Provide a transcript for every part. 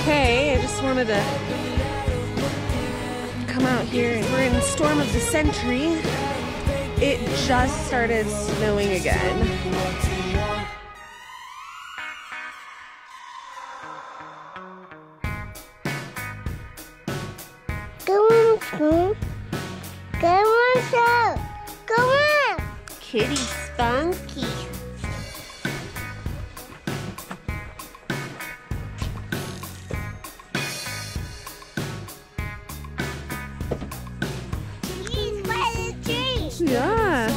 Okay, I just wanted to come out here, and we're in the storm of the century. It just started snowing again. Go on, Spoon. Go on, show. Go on. Kitty Spunky. He's by the tree. Yeah.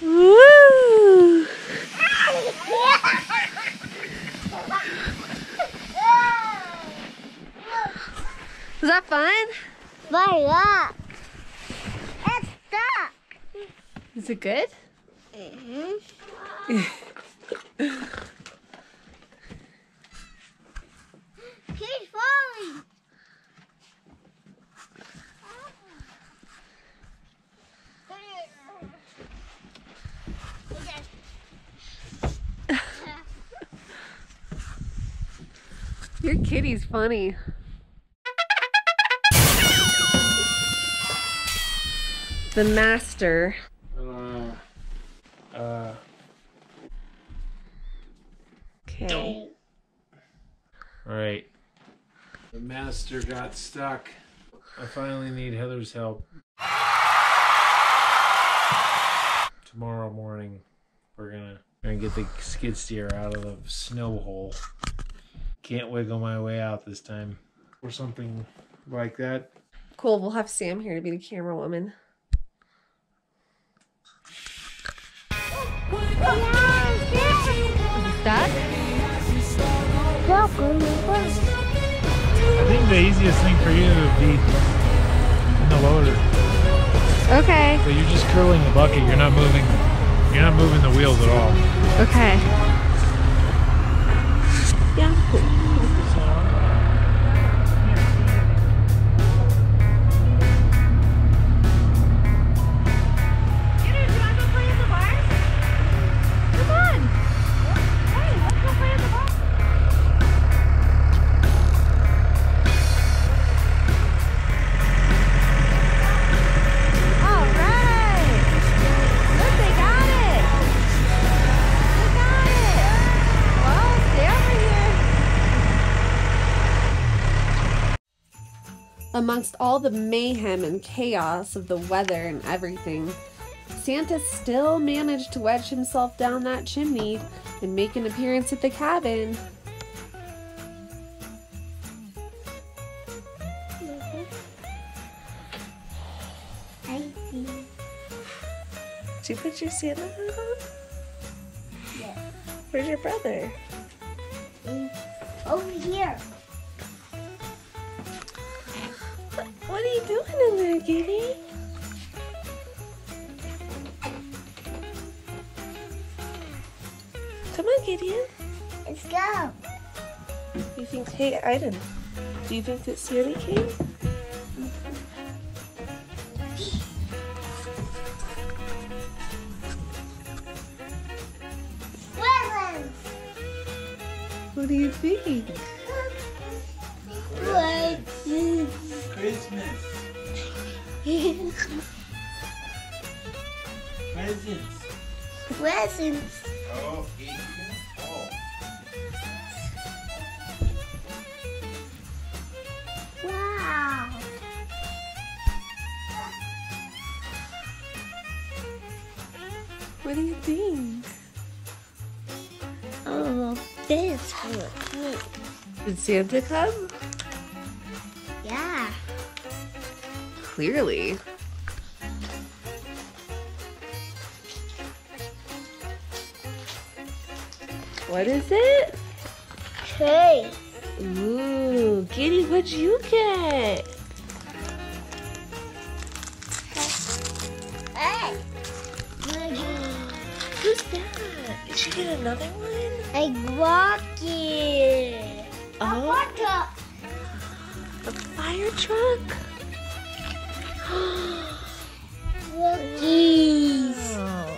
Woo! Was that fun? Fire up. It's stuck. Is it good? He's falling. Your kitty's funny. The master. Okay. Alright. The master got stuck. I finally need Heather's help. Tomorrow morning, we're gonna get the skid steer out of the snow hole. Can't wiggle my way out this time. Or something like that. Cool, we'll have Sam here to be the camera woman. Stuck? I think the easiest thing for you would be in the loader. Okay. So you're just curling the bucket. You're not moving the wheels at all. Okay. Yeah, cool. Amongst all the mayhem and chaos of the weather and everything, Santa still managed to wedge himself down that chimney and make an appearance at the cabin. Did you put your Santa hat on? Yeah. Where's your brother? Over here. What are you doing in there, Giddy? Come on, Gideon. Let's go. You think, hey, Aiden, do you think that Santa came? Presents. What do you think? Presents. Christmas. Presents. Presents. Oh, Ethan. Oh. Wow. What do you think? Oh, this one. Did Santa come? Yeah. Clearly. What is it? Hey. Ooh, Giddy, what'd you get? Who's that? Did she get another one? A rocket. Oh, a fire truck. Rookies. Wow.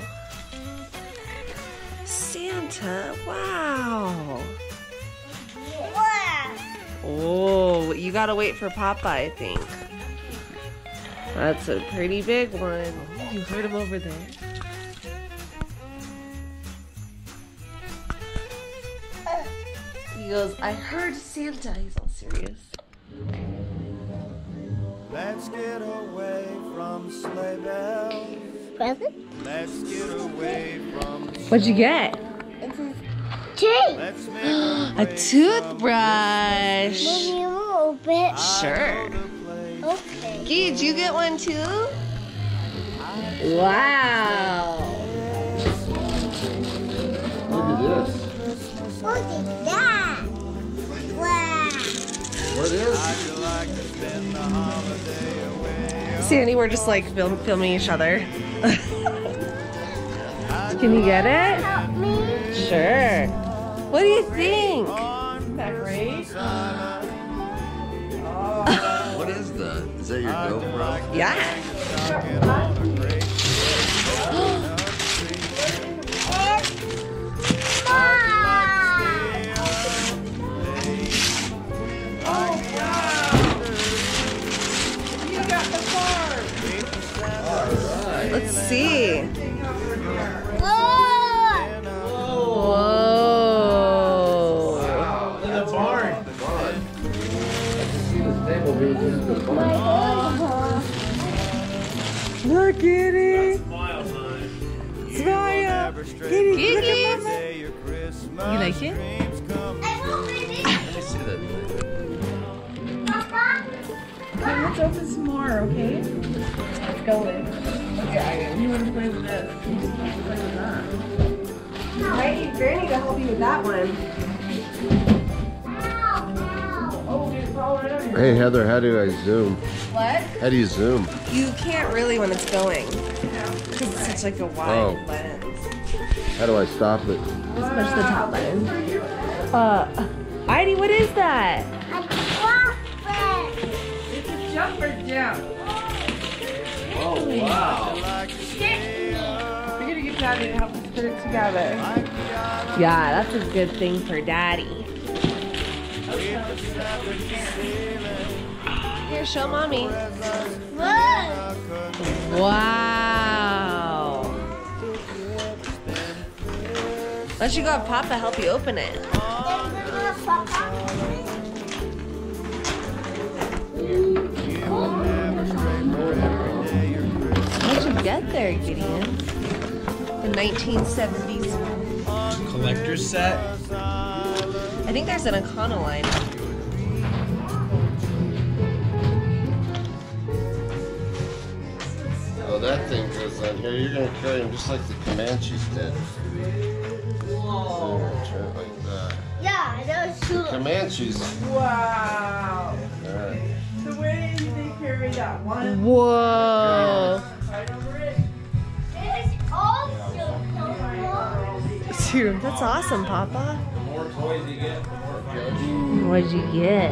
Santa, wow. Wow. Oh, you gotta wait for Papa, I think. That's a pretty big one. You heard him over there. He goes, I heard Santa. He's all serious. Let's get away from sleigh bells. Present? Let's get away from. What'd you get? It's a tree. Let's make A toothbrush. Mommy, you want to open it? Sure. Okay. Gee, did you get one too? Wow. Look at this. Look at that. Wow. What is? Sandy, we're just like filming each other. Can you get it? Help me. Sure. What do you think? What is that? Is that your GoPro? Yeah. Let's see. Whoa. In the barn. Look, Kitty. Miles on it. Smile. Kitty, look at Mama. You like it? Let me see that thing. Let's open some more, okay? Let's go in. Okay, you want to play with this? You just want to play with that. I need Granny to help you with that one. Hey Heather, how do I zoom? What? How do you zoom? You can't really when it's going. Because it's such like a wide lens. How do I stop it? Just push the top button. Heidi, what is that? It's a jumper jump. Oh, wow. We're gonna get Daddy to help us put it together. Yeah, that's a good thing for Daddy. Here, show Mommy. Wow. Why don't you go have Papa help you open it? What'd you get there, Gideon? The 1970s. Collector's set. I think there's an Econoline. Oh, that thing goes on here. You're gonna carry him just like the Comanches did. Whoa. Like that. Yeah, those two. Comanches. Wow. Alright. The way they carry that one. Whoa. Right over it. It's also so Dude, that's awesome, Papa. The more toys you get, the more fun. What'd you get?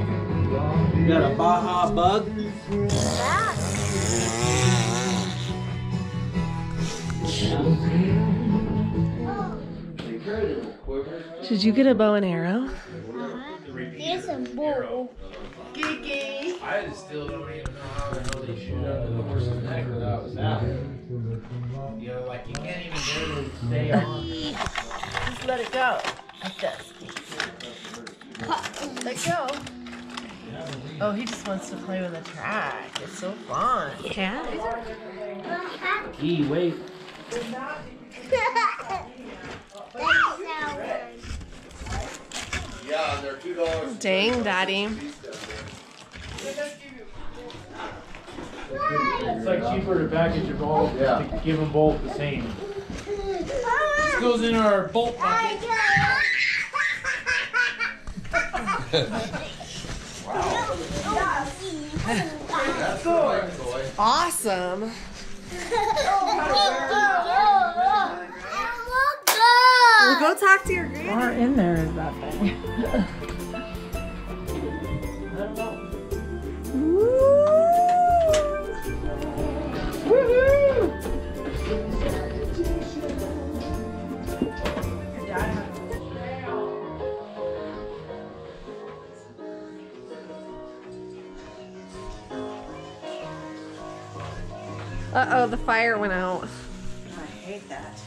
You got a Baja bug? Did you get a bow and arrow? Here's a bull. I still don't even know how the hell they shoot under the horse's neck without that. You know, like you can't even barely stay on. Just let it go. Like this. Let go. Oh, he just wants to play with the track. It's so fun. Yeah. Gee, wait. Yeah, they're $2. Dang, Daddy. It's like cheaper to package them all, to give them both the same. This goes in our bolt bucket. Awesome. Go talk to your granny. Far in there is that thing. I don't know. Uh-oh, the fire went out. I hate that.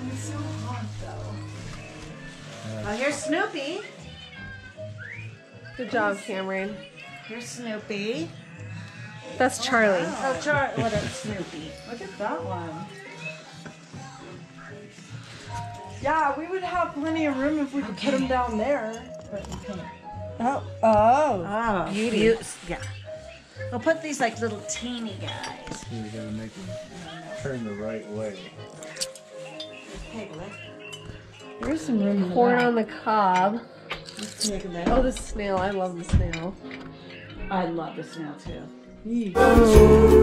It's so hot though. Oh, here's Snoopy. Good job, Cameron. Here's Snoopy. That's Charlie. Oh, Charlie. What is Snoopy? Look at that one. Yeah, we would have plenty of room if we could put them down there. But we couldn't. Oh. Oh, Beauty. Yeah. We'll put these like little teeny guys. You gotta make them turn the right way. Take a look. There's some room in the Corn back. on the cob. Take a look. Oh, the snail. I love the snail. I love the snail too.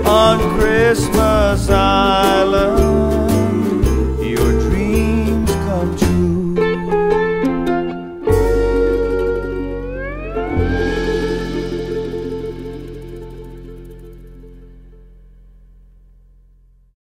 On Christmas Island.